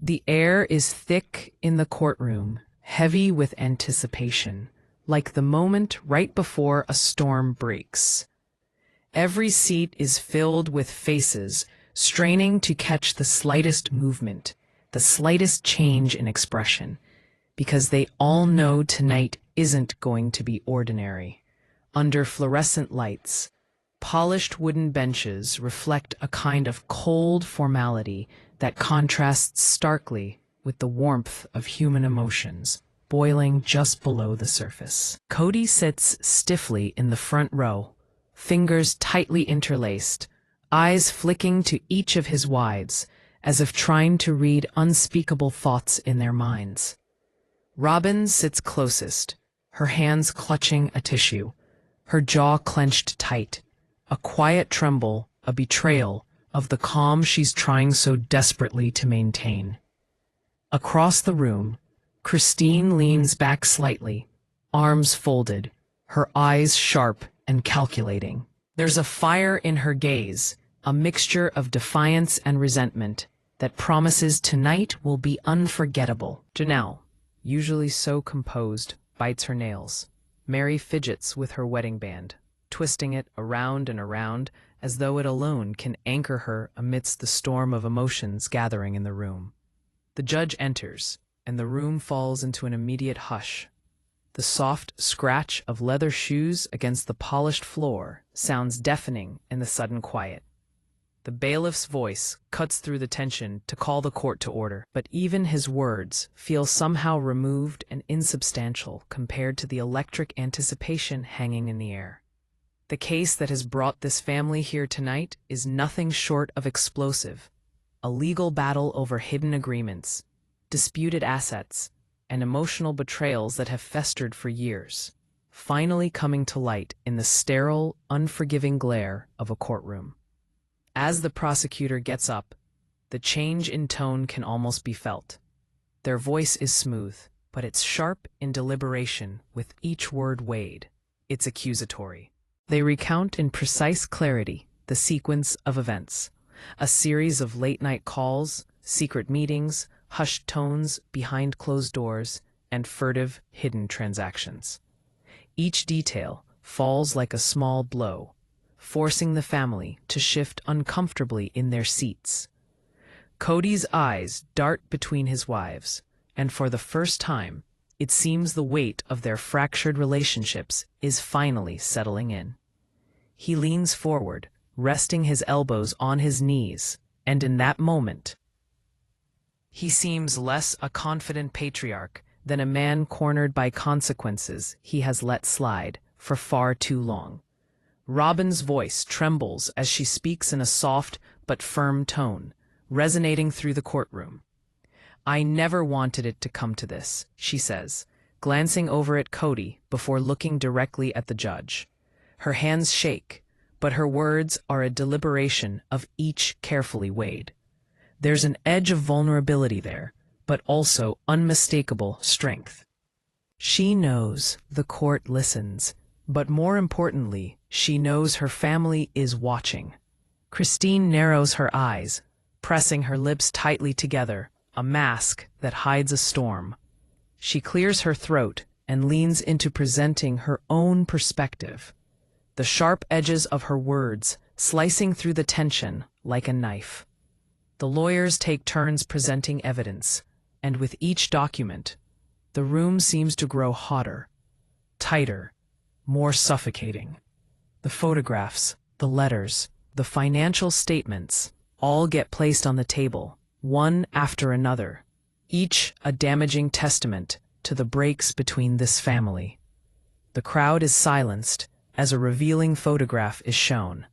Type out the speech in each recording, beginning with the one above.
The air is thick in the courtroom, heavy with anticipation, like the moment right before a storm breaks. Every seat is filled with faces, straining to catch the slightest movement, the slightest change in expression, because they all know tonight isn't going to be ordinary. Under fluorescent lights, polished wooden benches reflect a kind of cold formality that contrasts starkly with the warmth of human emotions, boiling just below the surface. Kody sits stiffly in the front row, fingers tightly interlaced, eyes flicking to each of his wives, as if trying to read unspeakable thoughts in their minds. Robyn sits closest, her hands clutching a tissue, her jaw clenched tight, a quiet tremble, a betrayal of the calm she's trying so desperately to maintain. Across the room, Christine leans back slightly, arms folded, her eyes sharp and calculating. There's a fire in her gaze, a mixture of defiance and resentment that promises tonight will be unforgettable. Janelle, usually so composed, bites her nails. Meri fidgets with her wedding band, twisting it around and around as though it alone can anchor her amidst the storm of emotions gathering in the room. The judge enters, and the room falls into an immediate hush. The soft scratch of leather shoes against the polished floor sounds deafening in the sudden quiet. The bailiff's voice cuts through the tension to call the court to order, but even his words feel somehow removed and insubstantial compared to the electric anticipation hanging in the air. The case that has brought this family here tonight is nothing short of explosive, a legal battle over hidden agreements, disputed assets, and emotional betrayals that have festered for years, finally coming to light in the sterile, unforgiving glare of a courtroom. As the prosecutor gets up, the change in tone can almost be felt. Their voice is smooth, but it's sharp in deliberation with each word weighed. It's accusatory. They recount in precise clarity the sequence of events, a series of late-night calls, secret meetings, hushed tones behind closed doors, and furtive, hidden transactions. Each detail falls like a small blow, forcing the family to shift uncomfortably in their seats. Kody's eyes dart between his wives, and for the first time, it seems the weight of their fractured relationships is finally settling in. He leans forward, resting his elbows on his knees, and in that moment, he seems less a confident patriarch than a man cornered by consequences he has let slide for far too long. Robyn's voice trembles as she speaks in a soft but firm tone, resonating through the courtroom. "I never wanted it to come to this," she says, glancing over at Kody before looking directly at the judge. Her hands shake, but her words are a deliberation of each carefully weighed. There's an edge of vulnerability there, but also unmistakable strength. She knows the court listens, but more importantly, she knows her family is watching. Christine narrows her eyes, pressing her lips tightly together, a mask that hides a storm. She clears her throat and leans into presenting her own perspective, the sharp edges of her words slicing through the tension like a knife. The lawyers take turns presenting evidence, and with each document, the room seems to grow hotter, tighter, more suffocating. The photographs, the letters, the financial statements all get placed on the table, one after another, each a damaging testament to the breaks between this family. The crowd is silenced as a revealing photograph is shown.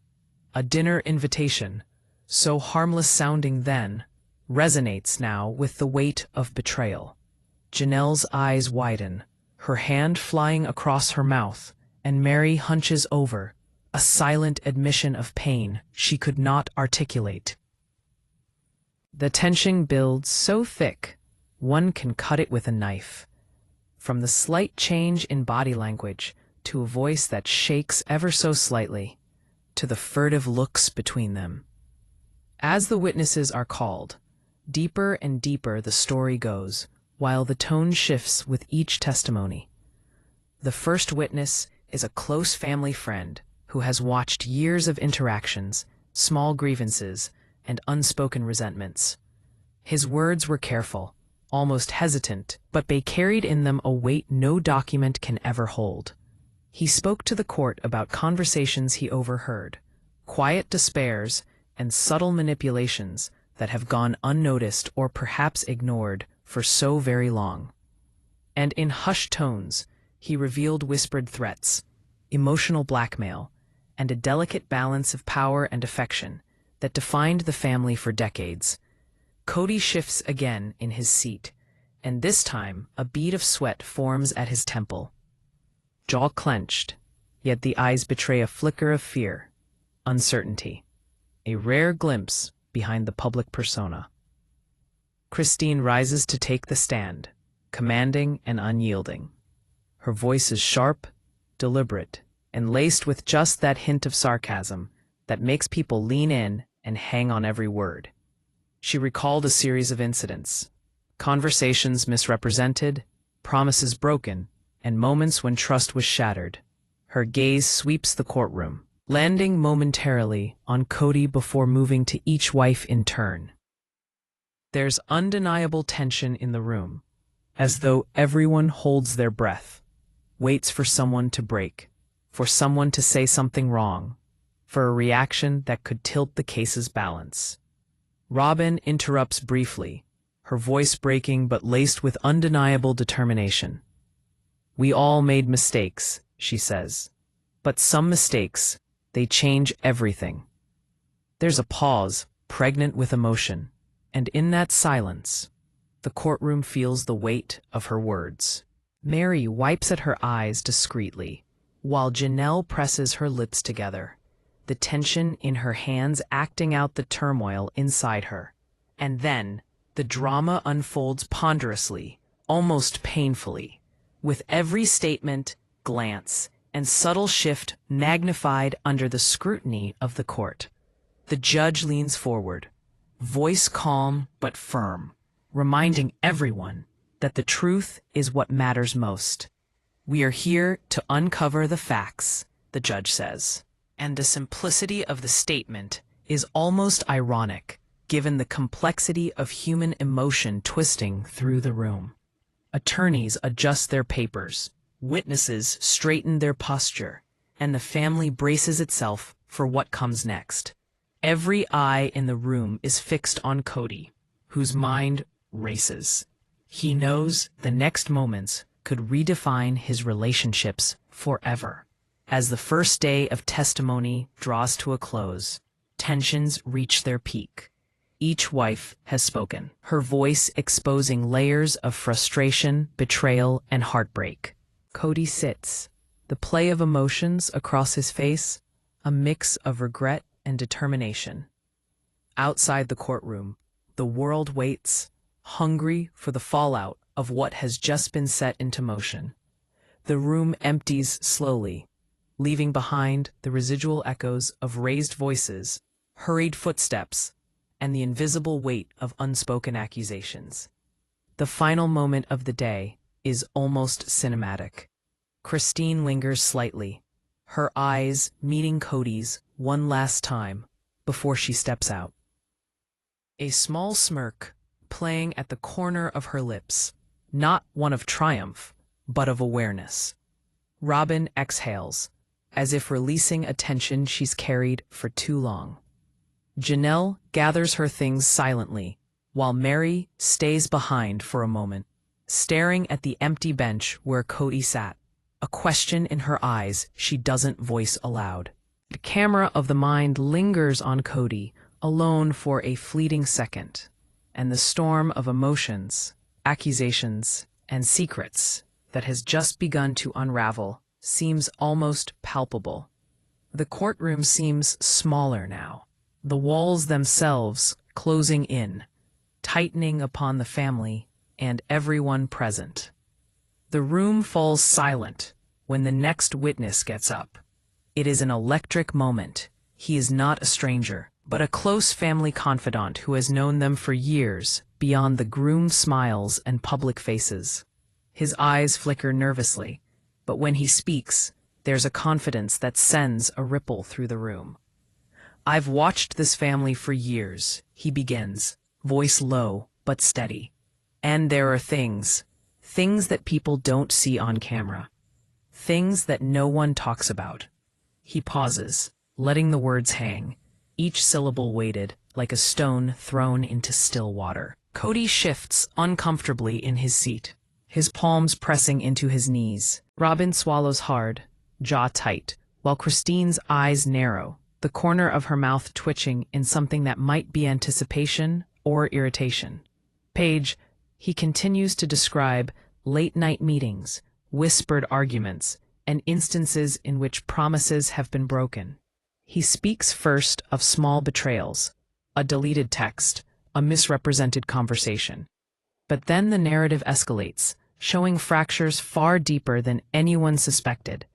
A dinner invitation, so harmless sounding then, resonates now with the weight of betrayal. Janelle's eyes widen, her hand flying across her mouth, and Meri hunches over, a silent admission of pain she could not articulate. The tension builds so thick, one can cut it with a knife. From the slight change in body language, to a voice that shakes ever so slightly, to the furtive looks between them. As the witnesses are called, Deeper and deeper the story goes, while the tone shifts with each testimony. The first witness is a close family friend who has watched years of interactions, small grievances, and unspoken resentments. His words were careful, almost hesitant, but they carried in them a weight no document can ever hold. He spoke to the court about conversations he overheard, quiet despairs, and subtle manipulations that have gone unnoticed or perhaps ignored for so very long. And in hushed tones, he revealed whispered threats, emotional blackmail, and a delicate balance of power and affection that defined the family for decades. Kody shifts again in his seat, and this time a bead of sweat forms at his temple. Jaw clenched, yet the eyes betray a flicker of fear, uncertainty, a rare glimpse behind the public persona. Christine rises to take the stand, commanding and unyielding. Her voice is sharp, deliberate, and laced with just that hint of sarcasm that makes people lean in and hang on every word. She recalled a series of incidents, conversations misrepresented, promises broken, and moments when trust was shattered. Her gaze sweeps the courtroom, landing momentarily on Kody before moving to each wife in turn. There's undeniable tension in the room, as though everyone holds their breath, waits for someone to break, for someone to say something wrong, for a reaction that could tilt the case's balance. Robyn interrupts briefly, her voice breaking but laced with undeniable determination. "We all made mistakes," she says. "But some mistakes, they change everything." There's a pause, pregnant with emotion, and in that silence, the courtroom feels the weight of her words. Meri wipes at her eyes discreetly, while Janelle presses her lips together, the tension in her hands acting out the turmoil inside her. And then, the drama unfolds ponderously, almost painfully, with every statement, glance, and subtle shift magnified under the scrutiny of the court. The judge leans forward, voice calm but firm, reminding everyone that the truth is what matters most. "We are here to uncover the facts," the judge says. And the simplicity of the statement is almost ironic, given the complexity of human emotion twisting through the room. Attorneys adjust their papers, witnesses straighten their posture, and the family braces itself for what comes next. Every eye in the room is fixed on Kody, whose mind races. He knows the next moments could redefine his relationships forever. As the first day of testimony draws to a close, tensions reach their peak. Each wife has spoken, her voice exposing layers of frustration, betrayal, and heartbreak. Kody sits, the play of emotions across his face, a mix of regret and determination. Outside the courtroom, the world waits, hungry for the fallout of what has just been set into motion. The room empties slowly, leaving behind the residual echoes of raised voices, hurried footsteps, and the invisible weight of unspoken accusations. The final moment of the day is almost cinematic. Christine lingers slightly, her eyes meeting Kody's one last time before she steps out. A small smirk playing at the corner of her lips, not one of triumph, but of awareness. Robyn exhales, as if releasing a tension she's carried for too long. Janelle gathers her things silently, while Meri stays behind for a moment, staring at the empty bench where Kody sat, a question in her eyes she doesn't voice aloud. The camera of the mind lingers on Kody, alone for a fleeting second, and the storm of emotions, accusations, and secrets that has just begun to unravel seems almost palpable. The courtroom seems smaller now, the walls themselves closing in, tightening upon the family and everyone present. The room falls silent when the next witness gets up. It is an electric moment. He is not a stranger, but a close family confidant who has known them for years, beyond the groomed smiles and public faces. His eyes flicker nervously, but when he speaks, there's a confidence that sends a ripple through the room. "I've watched this family for years," he begins, voice low but steady. "And there are things that people don't see on camera. Things that no one talks about." He pauses, letting the words hang, each syllable weighted like a stone thrown into still water. Kody shifts uncomfortably in his seat, his palms pressing into his knees. Robyn swallows hard, jaw tight, while Christine's eyes narrow, the corner of her mouth twitching in something that might be anticipation or irritation. "Paige," he continues to describe late-night meetings, whispered arguments, and instances in which promises have been broken. He speaks first of small betrayals, a deleted text, a misrepresented conversation. But then the narrative escalates, showing fractures far deeper than anyone suspected.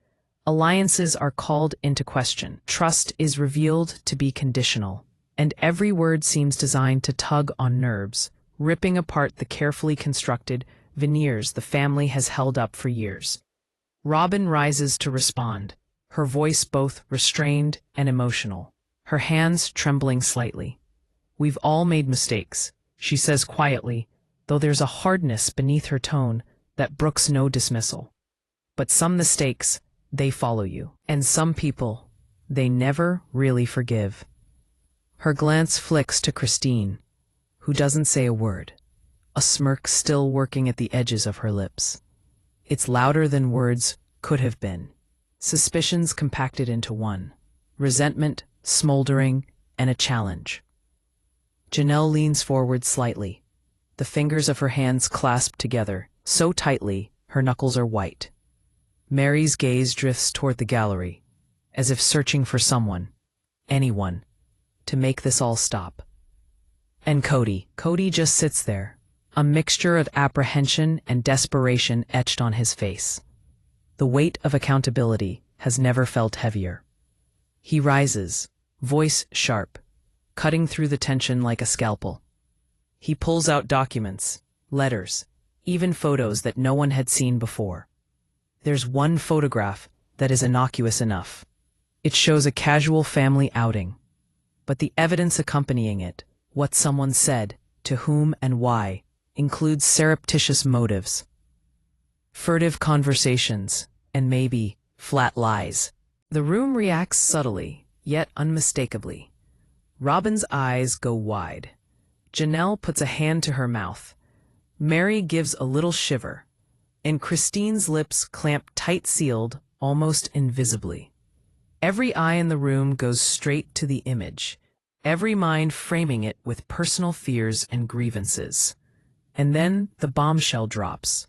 Alliances are called into question, trust is revealed to be conditional, and every word seems designed to tug on nerves, ripping apart the carefully constructed veneers the family has held up for years. Robyn rises to respond, her voice both restrained and emotional, her hands trembling slightly. "We've all made mistakes," she says quietly, though there's a hardness beneath her tone that brooks no dismissal. "But some mistakes, they follow you. And some people, they never really forgive." Her glance flicks to Christine, who doesn't say a word, a smirk still working at the edges of her lips. It's louder than words could have been. Suspicions compacted into one, resentment, smoldering, and a challenge. Janelle leans forward slightly, the fingers of her hands clasped together, so tightly her knuckles are white. Meri's gaze drifts toward the gallery, as if searching for someone, anyone, to make this all stop. And Kody just sits there, a mixture of apprehension and desperation etched on his face. The weight of accountability has never felt heavier. He rises, voice sharp, cutting through the tension like a scalpel. He pulls out documents, letters, even photos that no one had seen before. There's one photograph that is innocuous enough. It shows a casual family outing. But the evidence accompanying it, what someone said, to whom and why, includes surreptitious motives, furtive conversations, and maybe flat lies. The room reacts subtly, yet unmistakably. Robyn's eyes go wide. Janelle puts a hand to her mouth. Meri gives a little shiver, and Christine's lips clamp tight-sealed, almost invisibly. Every eye in the room goes straight to the image, every mind framing it with personal fears and grievances. And then the bombshell drops.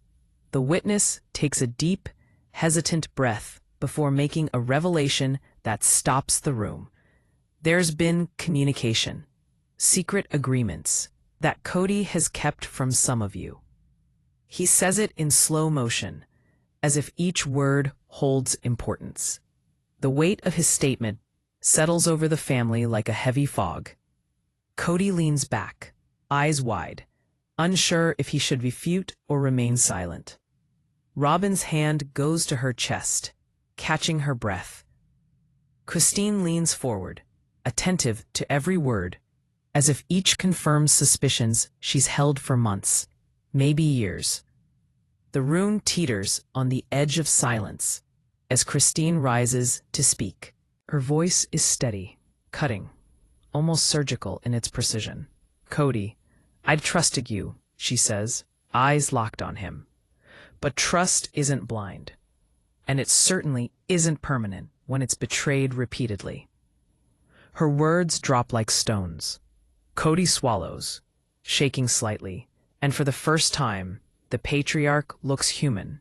The witness takes a deep, hesitant breath before making a revelation that stops the room. There's been communication, secret agreements, that Kody has kept from some of you. He says it in slow motion, as if each word holds importance. The weight of his statement settles over the family like a heavy fog. Kody leans back, eyes wide, unsure if he should refute or remain silent. Robyn's hand goes to her chest, catching her breath. Christine leans forward, attentive to every word, as if each confirms suspicions she's held for months, maybe years. The room teeters on the edge of silence as Christine rises to speak. Her voice is steady, cutting, almost surgical in its precision. "Kody, I'd trusted you," she says, eyes locked on him. "But trust isn't blind, and it certainly isn't permanent when it's betrayed repeatedly." Her words drop like stones. Kody swallows, shaking slightly, and for the first time, the patriarch looks human.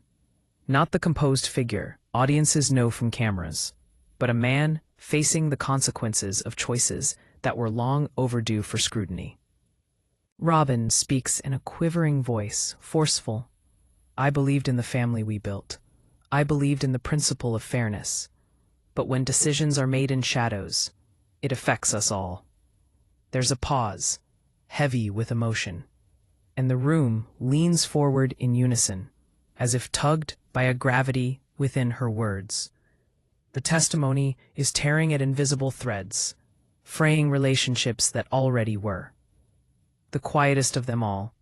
Not the composed figure audiences know from cameras, but a man facing the consequences of choices that were long overdue for scrutiny. Robyn speaks in a quivering voice, forceful. "I believed in the family we built. I believed in the principle of fairness. But when decisions are made in shadows, it affects us all. There's a pause, heavy with emotion, and the room leans forward in unison, as if tugged by a gravity within her words. The testimony is tearing at invisible threads, fraying relationships that already were. The quietest of them all,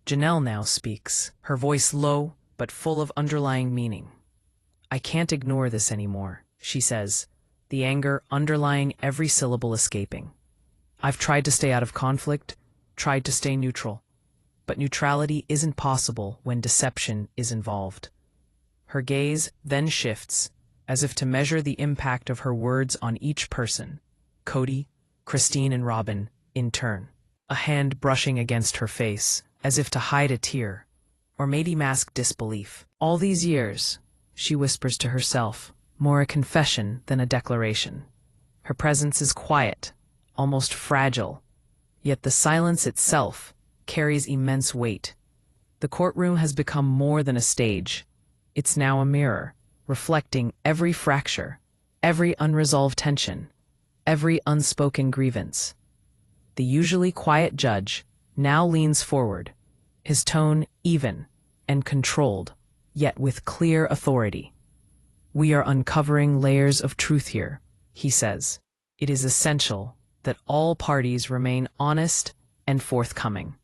Janelle now speaks, her voice low but full of underlying meaning. "I can't ignore this anymore," she says, the anger underlying every syllable escaping. "I've tried to stay out of conflict, tried to stay neutral, but neutrality isn't possible when deception is involved." Her gaze then shifts, as if to measure the impact of her words on each person, Kody, Christine, and Robyn, in turn. A hand brushing against her face, as if to hide a tear, or maybe mask disbelief. "All these years," she whispers to herself, more a confession than a declaration. Her presence is quiet, almost fragile, yet the silence itself carries immense weight. The courtroom has become more than a stage. It's now a mirror, reflecting every fracture, every unresolved tension, every unspoken grievance. The usually quiet judge now leans forward, his tone even and controlled, yet with clear authority. "We are uncovering layers of truth here," he says. "It is essential that all parties remain honest and forthcoming."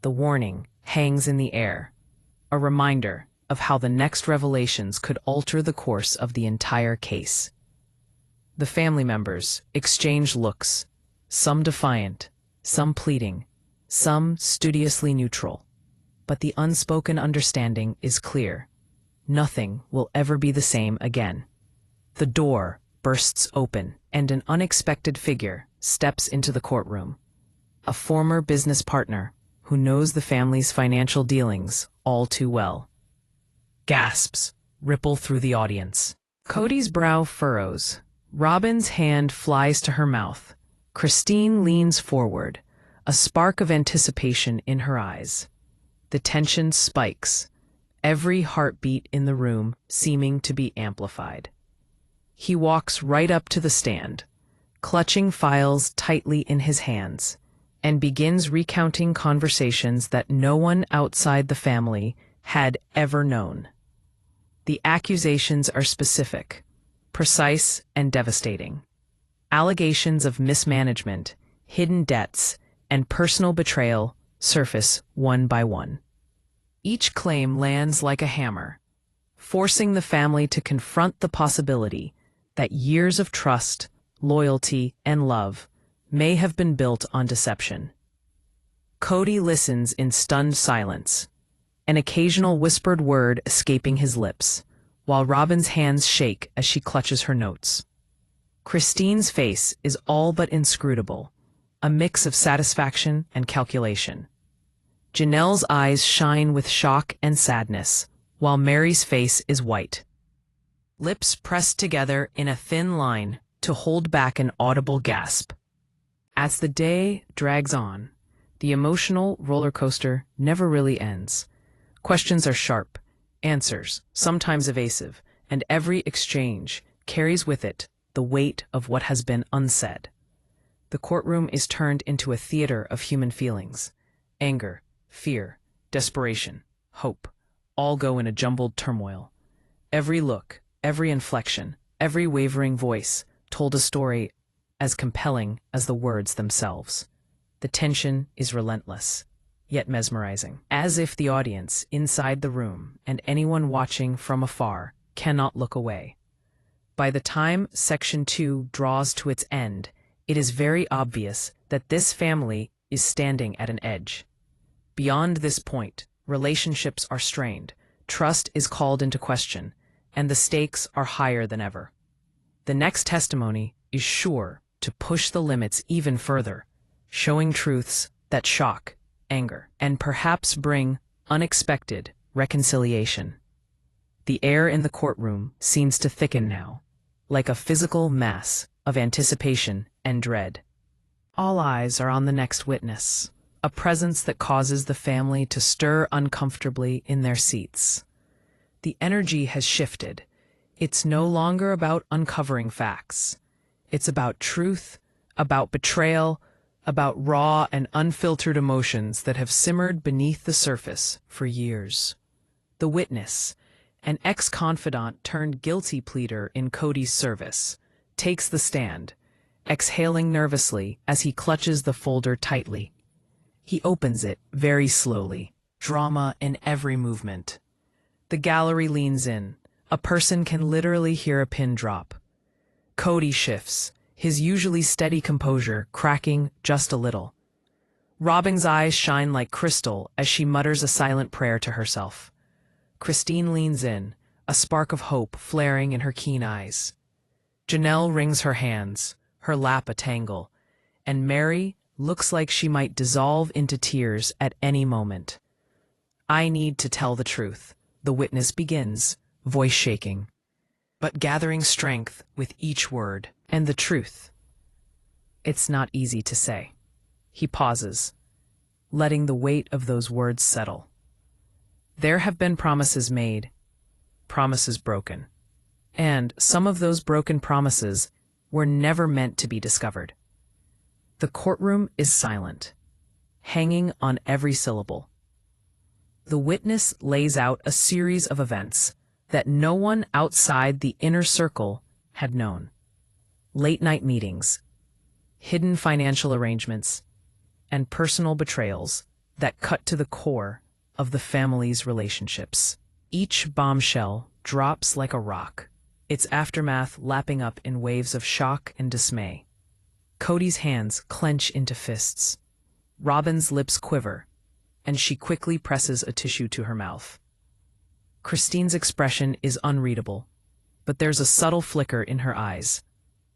The warning hangs in the air, a reminder of how the next revelations could alter the course of the entire case. The family members exchange looks, some defiant, some pleading, some studiously neutral. But the unspoken understanding is clear. Nothing will ever be the same again. The door bursts open, and an unexpected figure steps into the courtroom. A former business partner who knows the family's financial dealings all too well. Gasps ripple through the audience. Kody's brow furrows. Robyn's hand flies to her mouth. Christine leans forward, a spark of anticipation in her eyes. The tension spikes, every heartbeat in the room seeming to be amplified. He walks right up to the stand, clutching files tightly in his hands, and begins recounting conversations that no one outside the family had ever known. The accusations are specific, precise, and devastating. Allegations of mismanagement, hidden debts, and personal betrayal surface one by one. Each claim lands like a hammer, forcing the family to confront the possibility that years of trust, loyalty, and love may have been built on deception. Kody listens in stunned silence, an occasional whispered word escaping his lips, while Robyn's hands shake as she clutches her notes. Christine's face is all but inscrutable, a mix of satisfaction and calculation. Janelle's eyes shine with shock and sadness, while Meri's face is white. Lips pressed together in a thin line to hold back an audible gasp. As the day drags on, the emotional roller coaster never really ends. Questions are sharp, answers sometimes evasive, and every exchange carries with it the weight of what has been unsaid. The courtroom is turned into a theater of human feelings. Anger, fear, desperation, hope, all go in a jumbled turmoil. Every look, every inflection, every wavering voice told a story as compelling as the words themselves. The tension is relentless, yet mesmerizing, as if the audience inside the room and anyone watching from afar cannot look away. By the time Section 2 draws to its end, it is very obvious that this family is standing at an edge. Beyond this point, relationships are strained, trust is called into question, and the stakes are higher than ever. The next testimony is sure to push the limits even further, showing truths that shock, anger, and perhaps bring unexpected reconciliation. The air in the courtroom seems to thicken now, like a physical mass of anticipation and dread. All eyes are on the next witness, a presence that causes the family to stir uncomfortably in their seats. The energy has shifted. It's no longer about uncovering facts. It's about truth, about betrayal, about raw and unfiltered emotions that have simmered beneath the surface for years. The witness, an ex-confidant turned guilty pleader in Kody's service, takes the stand, exhaling nervously as he clutches the folder tightly. He opens it very slowly, drama in every movement. The gallery leans in. A person can literally hear a pin drop. Kody shifts, his usually steady composure cracking just a little. Robyn's eyes shine like crystal as she mutters a silent prayer to herself. Christine leans in, a spark of hope flaring in her keen eyes. Janelle wrings her hands, her lap a tangle, and Meri looks like she might dissolve into tears at any moment. "I need to tell the truth," the witness begins, voice shaking, but gathering strength with each word. "And the truth. It's not easy to say." He pauses, letting the weight of those words settle. There have been promises made, promises broken, and some of those broken promises were never meant to be discovered. The courtroom is silent, hanging on every syllable. The witness lays out a series of events that no one outside the inner circle had known. Late-night meetings, hidden financial arrangements, and personal betrayals that cut to the core of the family's relationships. Each bombshell drops like a rock, its aftermath lapping up in waves of shock and dismay. Kody's hands clench into fists. Robyn's lips quiver, and she quickly presses a tissue to her mouth. Christine's expression is unreadable, but there's a subtle flicker in her eyes.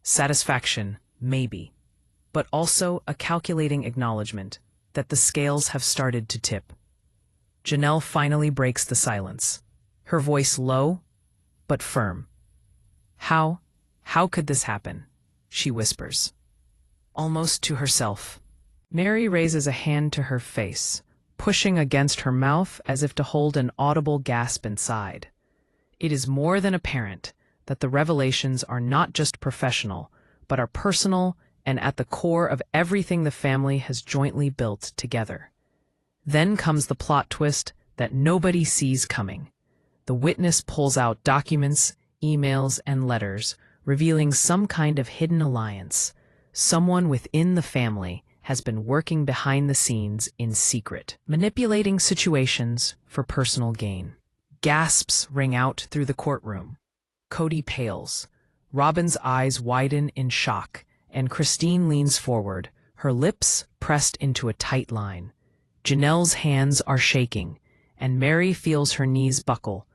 Satisfaction, maybe, but also a calculating acknowledgement that the scales have started to tip. Janelle finally breaks the silence, her voice low but firm. How could this happen?" she whispers, almost to herself. Meri raises a hand to her face, pushing against her mouth as if to hold an audible gasp inside. It is more than apparent that the revelations are not just professional, but are personal and at the core of everything the family has jointly built together. Then comes the plot twist that nobody sees coming. The witness pulls out documents, emails, and letters, revealing some kind of hidden alliance. Someone within the family has been working behind the scenes in secret, manipulating situations for personal gain. Gasps ring out through the courtroom. Kody pales. Robyn's eyes widen in shock, and Christine leans forward, her lips pressed into a tight line. Janelle's hands are shaking, and Meri feels her knees buckle.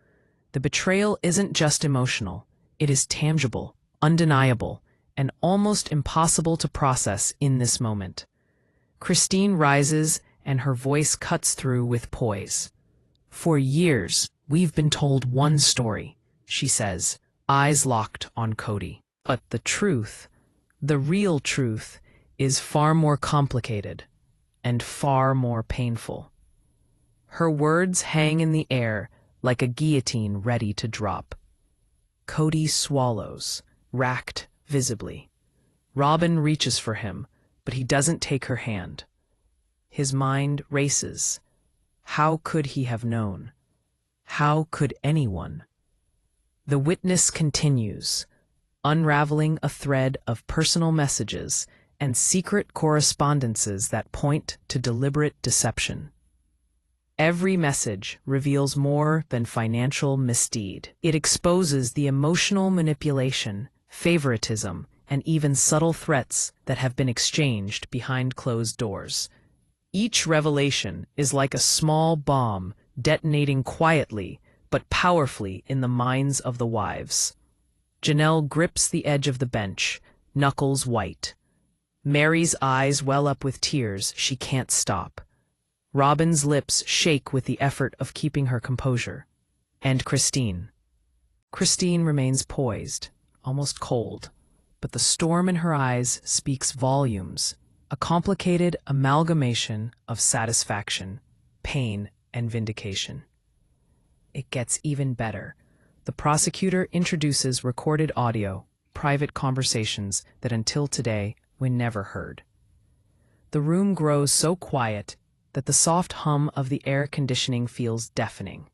The betrayal isn't just emotional. It is tangible, undeniable, and almost impossible to process in this moment. Christine rises, and her voice cuts through with poise. "For years, we've been told one story," she says, eyes locked on Kody. "But the truth, the real truth, is far more complicated and far more painful." Her words hang in the air like a guillotine ready to drop. Kody swallows, racked visibly. Robyn reaches for him, but he doesn't take her hand. His mind races. How could he have known? How could anyone? The witness continues, unraveling a thread of personal messages and secret correspondences that point to deliberate deception. Every message reveals more than financial misdeed. It exposes the emotional manipulation, favoritism, and even subtle threats that have been exchanged behind closed doors. Each revelation is like a small bomb detonating quietly but powerfully in the minds of the wives. Janelle grips the edge of the bench, knuckles white. Meri's eyes well up with tears she can't stop. Robyn's lips shake with the effort of keeping her composure. And Christine. Christine remains poised, almost cold, but the storm in her eyes speaks volumes, a complicated amalgamation of satisfaction, pain, and vindication. It gets even better. The prosecutor introduces recorded audio, private conversations that until today we never heard. the room grows so quiet that the soft hum of the air conditioning feels deafening.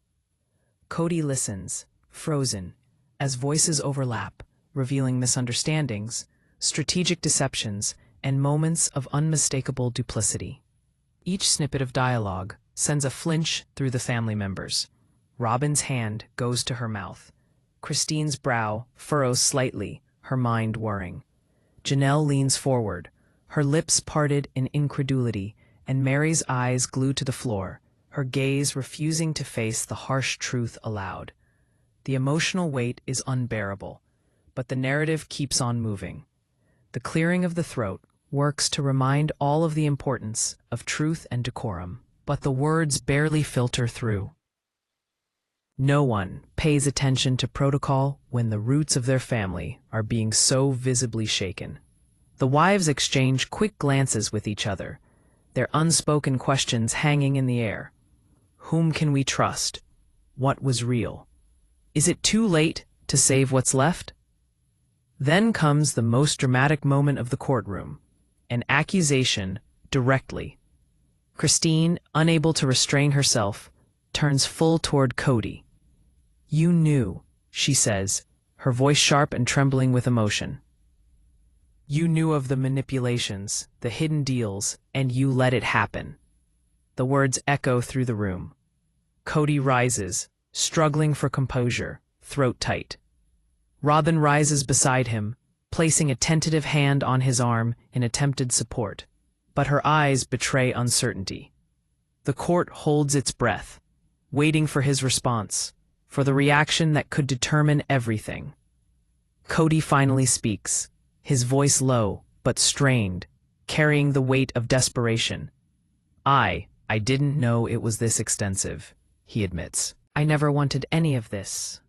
Kody listens, frozen, as voices overlap, revealing misunderstandings, strategic deceptions, and moments of unmistakable duplicity. Each snippet of dialogue sends a flinch through the family members. Robyn's hand goes to her mouth. Christine's brow furrows slightly, her mind whirring. Janelle leans forward, her lips parted in incredulity, and Meri's eyes glued to the floor, her gaze refusing to face the harsh truth aloud. The emotional weight is unbearable, but the narrative keeps on moving. The clearing of the throat works to remind all of the importance of truth and decorum, but the words barely filter through. No one pays attention to protocol when the roots of their family are being so visibly shaken. The wives exchange quick glances with each other, their unspoken questions hanging in the air. Whom can we trust? What was real? Is it too late to save what's left? Then comes the most dramatic moment of the courtroom, an accusation directly. Christine, unable to restrain herself, turns full toward Kody. "You knew," she says, her voice sharp and trembling with emotion. "You knew of the manipulations, the hidden deals, and you let it happen." The words echo through the room. Kody rises, struggling for composure, throat tight. Robyn rises beside him, placing a tentative hand on his arm in attempted support, but her eyes betray uncertainty. The court holds its breath, waiting for his response, for the reaction that could determine everything. Kody finally speaks, his voice low but strained, carrying the weight of desperation. I didn't know it was this extensive," he admits. "I never wanted any of this.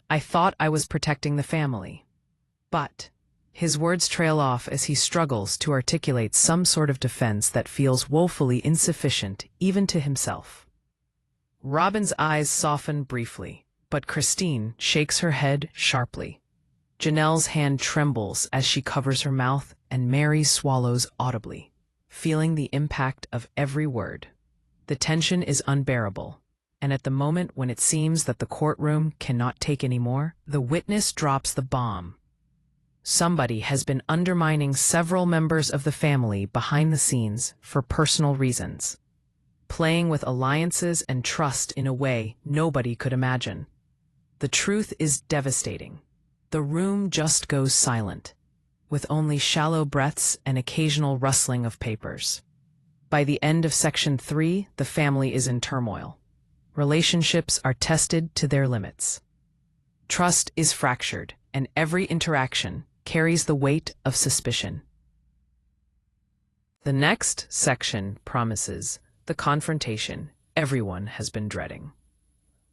I thought I was protecting the family." But his words trail off as he struggles to articulate some sort of defense that feels woefully insufficient even to himself. Robyn's eyes soften briefly, but Christine shakes her head sharply. Janelle's hand trembles as she covers her mouth, and Meri swallows audibly, feeling the impact of every word. The tension is unbearable, and at the moment when it seems that the courtroom cannot take any more, the witness drops the bomb. Somebody has been undermining several members of the family behind the scenes for personal reasons, playing with alliances and trust in a way nobody could imagine. The truth is devastating. The room just goes silent, with only shallow breaths and occasional rustling of papers. By the end of Section 3, the family is in turmoil. Relationships are tested to their limits. Trust is fractured, and every interaction carries the weight of suspicion. The next section promises the confrontation everyone has been dreading.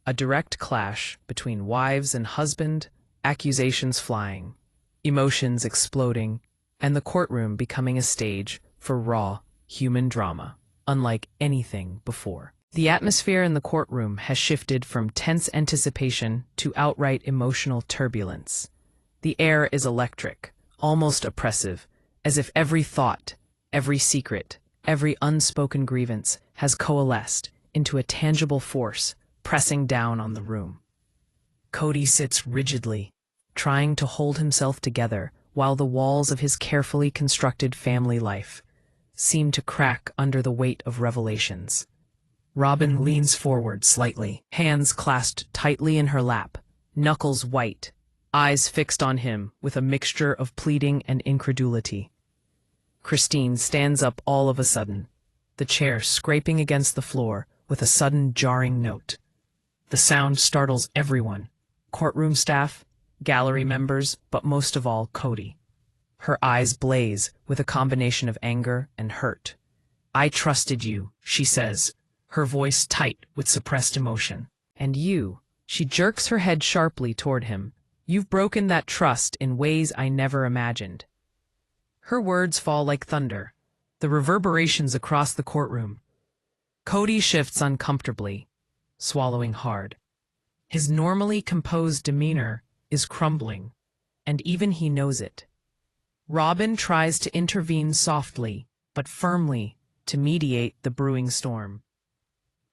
A direct clash between wives and husband, accusations flying, emotions exploding, and the courtroom becoming a stage for raw, human drama, unlike anything before. The atmosphere in the courtroom has shifted from tense anticipation to outright emotional turbulence. The air is electric, almost oppressive, as if every thought, every secret, every unspoken grievance has coalesced into a tangible force pressing down on the room. Kody sits rigidly, trying to hold himself together while the walls of his carefully constructed family life seem to crack under the weight of revelations. Robyn leans forward slightly, hands clasped tightly in her lap, knuckles white, eyes fixed on him with a mixture of pleading and incredulity. Christine stands up all of a sudden, the chair scraping against the floor with a sudden jarring note. The sound startles everyone, courtroom staff, gallery members, but most of all Kody. Her eyes blaze with a combination of anger and hurt. "I trusted you," she says, her voice tight with suppressed emotion. "And you," she jerks her head sharply toward him, "you've broken that trust in ways I never imagined." Her words fall like thunder, the reverberations across the courtroom. Kody shifts uncomfortably, swallowing hard. His normally composed demeanor is crumbling, and even he knows it. Robyn tries to intervene softly, but firmly, to mediate the brewing storm.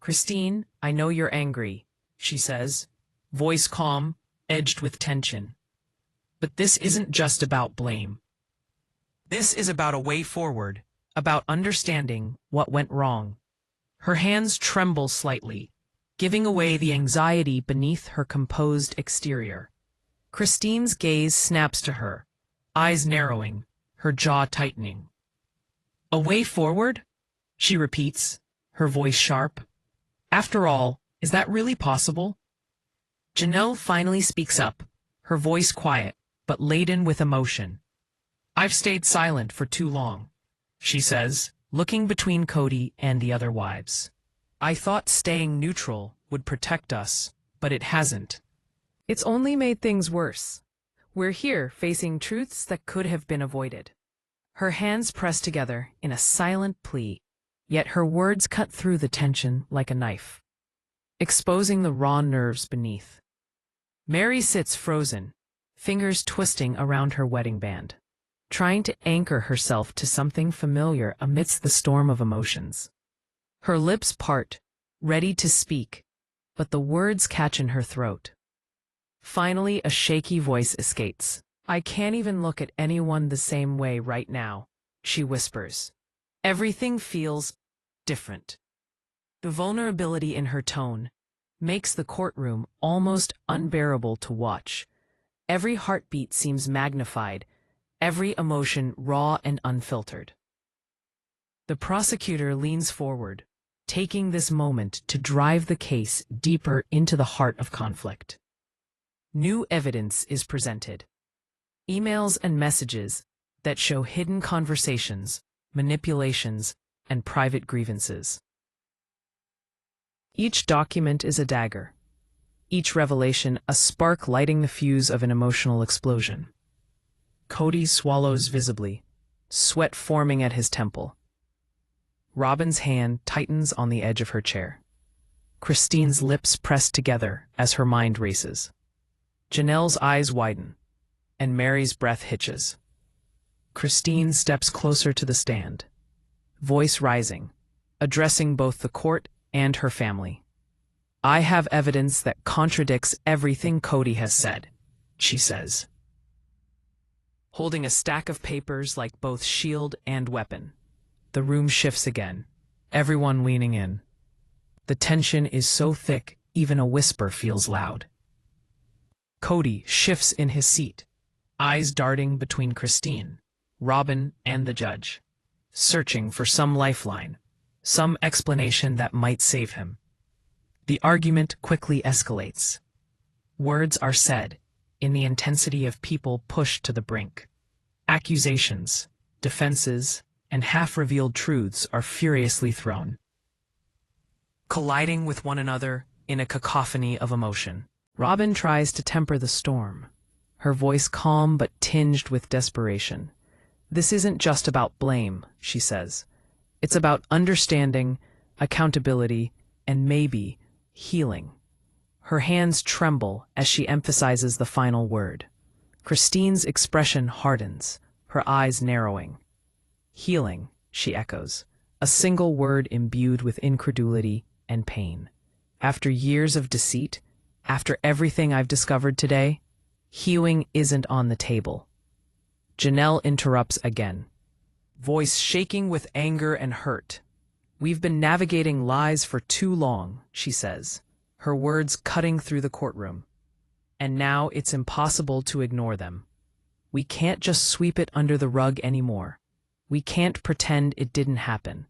"Christine, I know you're angry," she says, voice calm, edged with tension. "But this isn't just about blame. This is about a way forward, about understanding what went wrong." Her hands tremble slightly, giving away the anxiety beneath her composed exterior. Christine's gaze snaps to her, eyes narrowing, her jaw tightening. "A way forward?" she repeats, her voice sharp. "After all, is that really possible?" Janelle finally speaks up, her voice quiet, but laden with emotion. "I've stayed silent for too long," she says, looking between Kody and the other wives. "I thought staying neutral would protect us, but it hasn't. It's only made things worse. We're here facing truths that could have been avoided." Her hands press together in a silent plea, yet her words cut through the tension like a knife, exposing the raw nerves beneath. Meri sits frozen, fingers twisting around her wedding band, trying to anchor herself to something familiar amidst the storm of emotions. Her lips part, ready to speak, but the words catch in her throat. Finally, a shaky voice escapes. "I can't even look at anyone the same way right now," she whispers. "Everything feels different." The vulnerability in her tone makes the courtroom almost unbearable to watch. Every heartbeat seems magnified, every emotion raw and unfiltered. The prosecutor leans forward, taking this moment to drive the case deeper into the heart of conflict. New evidence is presented. Emails and messages that show hidden conversations, manipulations, and private grievances. Each document is a dagger, each revelation a spark lighting the fuse of an emotional explosion. Kody swallows visibly, sweat forming at his temple. Robyn's hand tightens on the edge of her chair. Christine's lips press together as her mind races. Janelle's eyes widen, and Meri's breath hitches. Christine steps closer to the stand, voice rising, addressing both the court and her family. "I have evidence that contradicts everything Kody has said," she says, holding a stack of papers like both shield and weapon. The room shifts again, everyone leaning in. The tension is so thick, even a whisper feels loud. Kody shifts in his seat, eyes darting between Christine, Robyn, and the judge, searching for some lifeline, some explanation that might save him. The argument quickly escalates. Words are said, in the intensity of people pushed to the brink. Accusations, defenses, and half-revealed truths are furiously thrown, colliding with one another in a cacophony of emotion. Robyn tries to temper the storm, her voice calm but tinged with desperation. "This isn't just about blame," she says. "It's about understanding, accountability, and maybe healing." Her hands tremble as she emphasizes the final word. Christine's expression hardens, her eyes narrowing. "Healing," she echoes, a single word imbued with incredulity and pain. "After years of deceit, after everything I've discovered today, healing isn't on the table." Janelle interrupts again, voice shaking with anger and hurt. "We've been navigating lies for too long," she says, her words cutting through the courtroom. "And now it's impossible to ignore them. We can't just sweep it under the rug anymore. We can't pretend it didn't happen."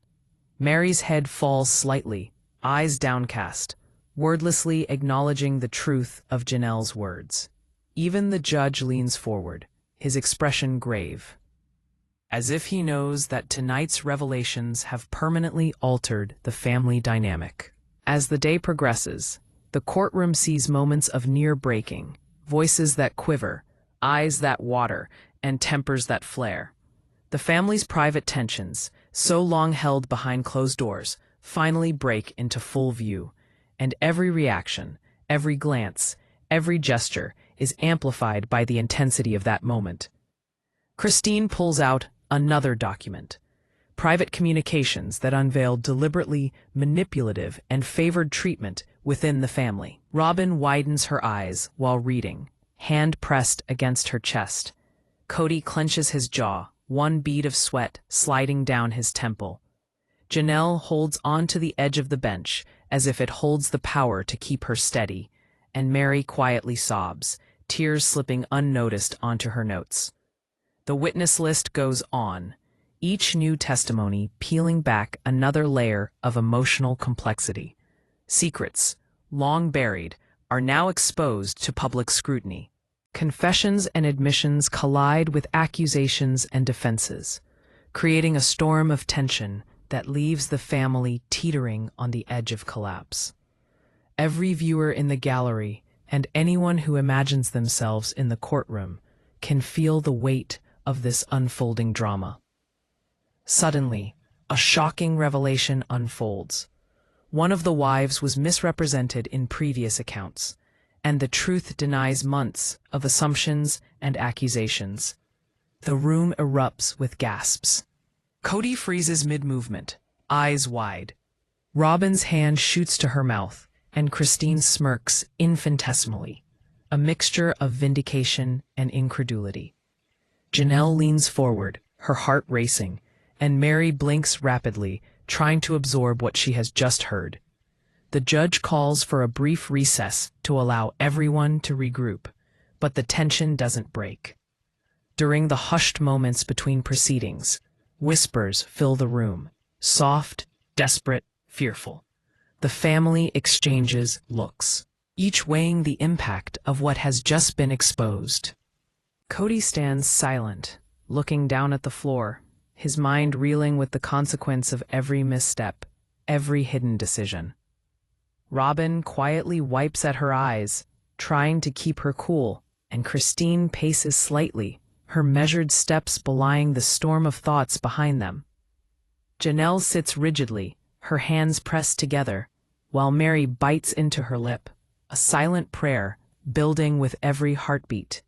Meri's head falls slightly, eyes downcast, wordlessly acknowledging the truth of Janelle's words. Even the judge leans forward, his expression grave, as if he knows that tonight's revelations have permanently altered the family dynamic. As the day progresses, the courtroom sees moments of near breaking, voices that quiver, eyes that water, and tempers that flare. The family's private tensions, so long held behind closed doors, finally break into full view, and every reaction, every glance, every gesture is amplified by the intensity of that moment. Christine pulls out another document, private communications that unveiled deliberately manipulative and favored treatment within the family. Robyn widens her eyes while reading, hand pressed against her chest. Kody clenches his jaw, one bead of sweat sliding down his temple. Janelle holds onto the edge of the bench as if it holds the power to keep her steady, and Meri quietly sobs, tears slipping unnoticed onto her notes. The witness list goes on, each new testimony peeling back another layer of emotional complexity. Secrets, long buried, are now exposed to public scrutiny. Confessions and admissions collide with accusations and defenses, creating a storm of tension that leaves the family teetering on the edge of collapse. Every viewer in the gallery and anyone who imagines themselves in the courtroom can feel the weight of this unfolding drama. Suddenly, a shocking revelation unfolds. One of the wives was misrepresented in previous accounts, and the truth denies months of assumptions and accusations. The room erupts with gasps. Kody freezes mid-movement, eyes wide. Robyn's hand shoots to her mouth, and Christine smirks infinitesimally, a mixture of vindication and incredulity. Janelle leans forward, her heart racing, and Meri blinks rapidly, trying to absorb what she has just heard. The judge calls for a brief recess to allow everyone to regroup, but the tension doesn't break. During the hushed moments between proceedings, whispers fill the room, soft, desperate, fearful. The family exchanges looks, each weighing the impact of what has just been exposed. Kody stands silent, looking down at the floor, his mind reeling with the consequence of every misstep, every hidden decision. Robyn quietly wipes at her eyes, trying to keep her cool, and Christine paces slightly, her measured steps belying the storm of thoughts behind them. Janelle sits rigidly, her hands pressed together, while Meri bites into her lip, a silent prayer building with every heartbeat.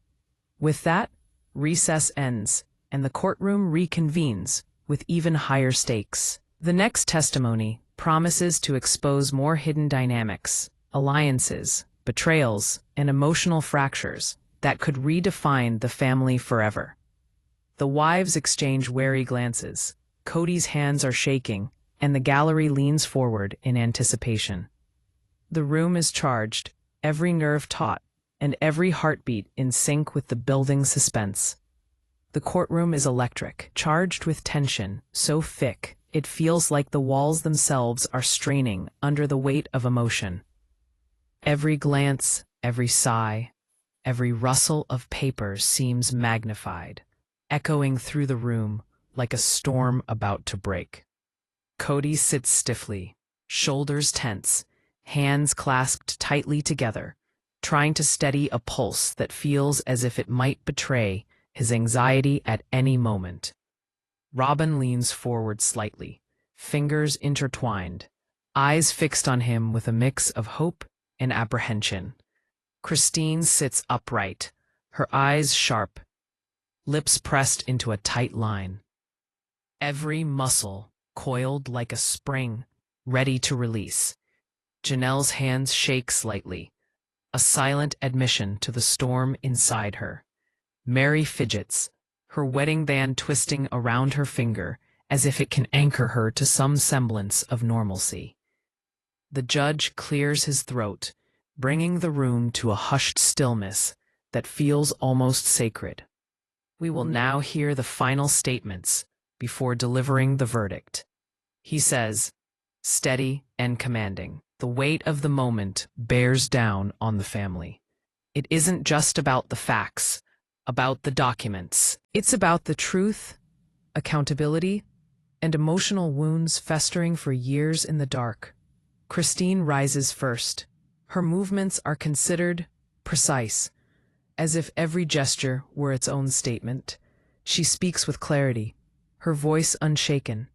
With that, recess ends, and the courtroom reconvenes with even higher stakes. The next testimony promises to expose more hidden dynamics, alliances, betrayals, and emotional fractures that could redefine the family forever. The wives exchange wary glances. Kody's hands are shaking, and the gallery leans forward in anticipation. The room is charged, every nerve taut, and every heartbeat in sync with the building suspense. The courtroom is electric, charged with tension, so thick it feels like the walls themselves are straining under the weight of emotion. Every glance, every sigh, every rustle of paper seems magnified, echoing through the room like a storm about to break. Kody sits stiffly, shoulders tense, hands clasped tightly together, trying to steady a pulse that feels as if it might betray his anxiety at any moment. Robyn leans forward slightly, fingers intertwined, eyes fixed on him with a mix of hope and apprehension. Christine sits upright, her eyes sharp, lips pressed into a tight line. Every muscle coiled like a spring, ready to release. Janelle's hands shake slightly, a silent admission to the storm inside her. Meri fidgets, her wedding band twisting around her finger as if it can anchor her to some semblance of normalcy. The judge clears his throat, bringing the room to a hushed stillness that feels almost sacred. We will now hear the final statements before delivering the verdict. He says, steady and commanding, the weight of the moment bears down on the family. It isn't just about the facts, about the documents. It's about the truth, accountability, and emotional wounds festering for years in the dark. Christine rises first. Her movements are considered precise, as if every gesture were its own statement. She speaks with clarity, her voice unshaken,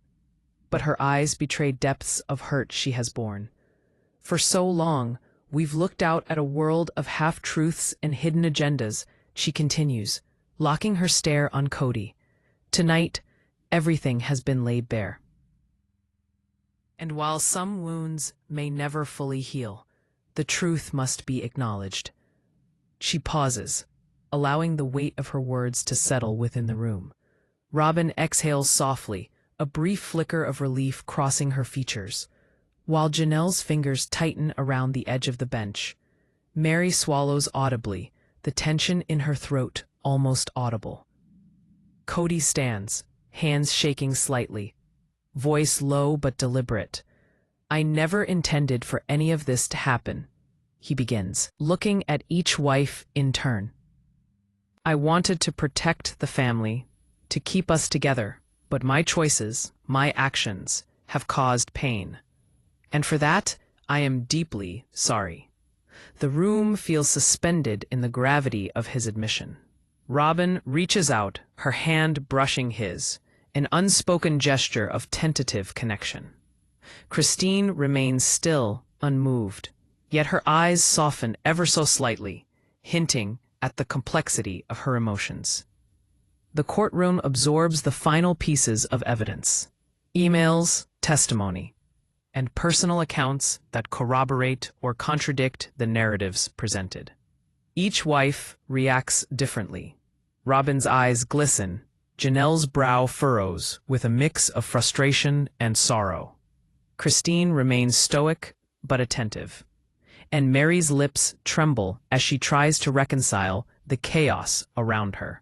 but her eyes betray depths of hurt she has borne. For so long, we've looked out at a world of half-truths and hidden agendas, she continues, locking her stare on Kody. Tonight, Everything has been laid bare. And while some wounds may never fully heal, the truth must be acknowledged. She pauses, allowing the weight of her words to settle within the room. Robyn exhales softly, a brief flicker of relief crossing her features. While Janelle's fingers tighten around the edge of the bench, Meri swallows audibly, the tension in her throat almost audible. Kody stands, hands shaking slightly, voice low but deliberate. "I never intended for any of this to happen," he begins, looking at each wife in turn. "I wanted to protect the family, to keep us together, but my choices, my actions, have caused pain. And for that, I am deeply sorry." The room feels suspended in the gravity of his admission. Robyn reaches out, her hand brushing his, an unspoken gesture of tentative connection. Christine remains still, unmoved, yet her eyes soften ever so slightly, hinting at the complexity of her emotions. The courtroom absorbs the final pieces of evidence: emails, testimony, and personal accounts that corroborate or contradict the narratives presented. Each wife reacts differently. Robyn's eyes glisten, Janelle's brow furrows with a mix of frustration and sorrow. Christine remains stoic but attentive, and Meri's lips tremble as she tries to reconcile the chaos around her.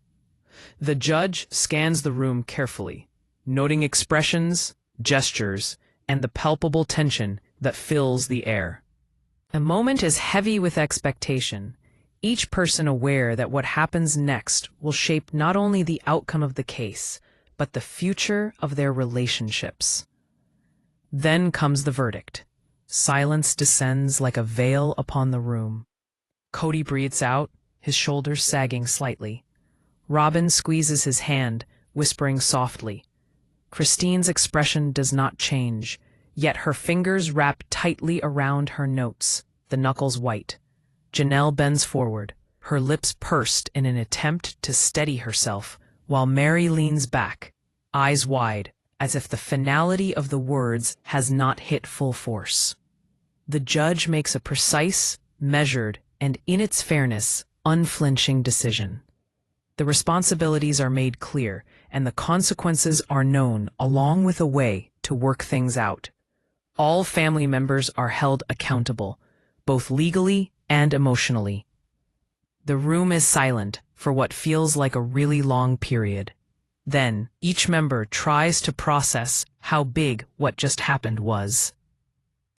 The judge scans the room carefully, noting expressions, gestures, and the palpable tension that fills the air. The moment is heavy with expectation, each person aware that what happens next will shape not only the outcome of the case, but the future of their relationships. Then comes the verdict. Silence descends like a veil upon the room. Kody breathes out, his shoulders sagging slightly. Robyn squeezes his hand, whispering softly. Christine's expression does not change, yet her fingers wrap tightly around her notes, the knuckles white. Janelle bends forward, her lips pursed in an attempt to steady herself, while Meri leans back, eyes wide, as if the finality of the words has not hit full force. The judge makes a precise, measured, and in its fairness, unflinching decision. The responsibilities are made clear, and the consequences are known, along with a way to work things out. All family members are held accountable, both legally and emotionally. The room is silent for what feels like a really long period. Then, each member tries to process how big what just happened was.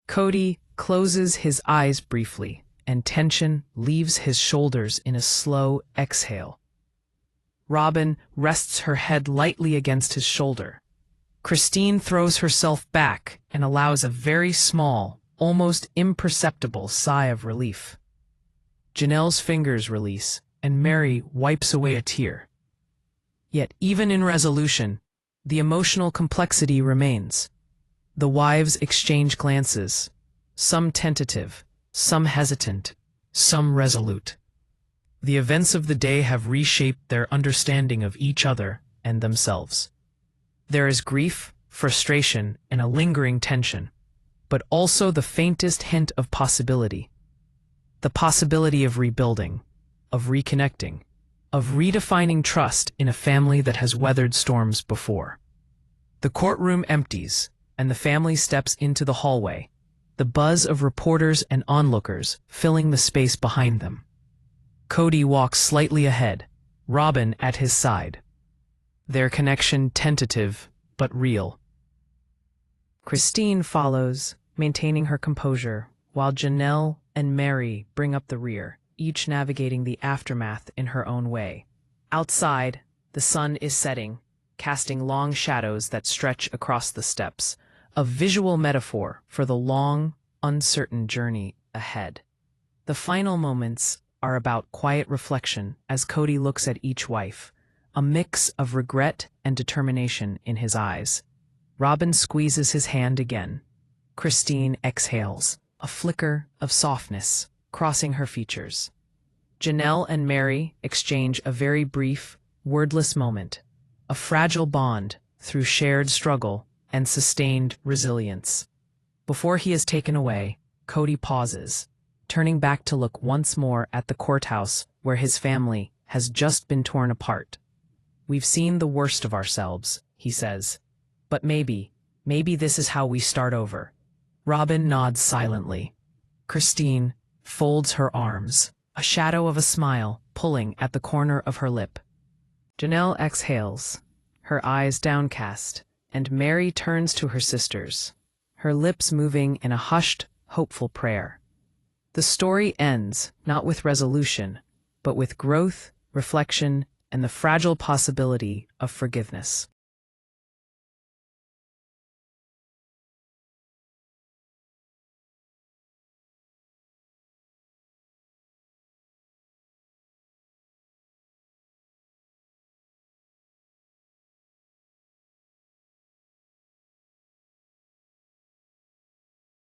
Kody closes his eyes briefly, and tension leaves his shoulders in a slow exhale. Robyn rests her head lightly against his shoulder. Christine throws herself back and allows a very small, almost imperceptible sigh of relief. Janelle's fingers release, and Meri wipes away a tear. Yet even in resolution, the emotional complexity remains. The wives exchange glances, some tentative, some hesitant, some resolute. The events of the day have reshaped their understanding of each other and themselves. There is grief, frustration, and a lingering tension, but also the faintest hint of possibility. The possibility of rebuilding, of reconnecting, of redefining trust in a family that has weathered storms before. The courtroom empties, and the family steps into the hallway, the buzz of reporters and onlookers filling the space behind them. Kody walks slightly ahead, Robyn at his side. Their connection tentative but real. Christine follows, maintaining her composure, while Janelle and Meri bring up the rear, each navigating the aftermath in her own way. Outside, the sun is setting, casting long shadows that stretch across the steps, a visual metaphor for the long, uncertain journey ahead. The final moments are about quiet reflection as Kody looks at each wife, a mix of regret and determination in his eyes. Robyn squeezes his hand again. Christine exhales, a flicker of softness crossing her features. Janelle and Meri exchange a very brief, wordless moment, a fragile bond through shared struggle and sustained resilience. Before he is taken away, Kody pauses, turning back to look once more at the courthouse where his family has just been torn apart. "We've seen the worst of ourselves," he says. "But maybe this is how we start over." Robyn nods silently. Christine folds her arms, a shadow of a smile pulling at the corner of her lip. Janelle exhales, her eyes downcast, and Meri turns to her sisters, her lips moving in a hushed, hopeful prayer. The story ends not with resolution, but with growth, reflection, and the fragile possibility of forgiveness.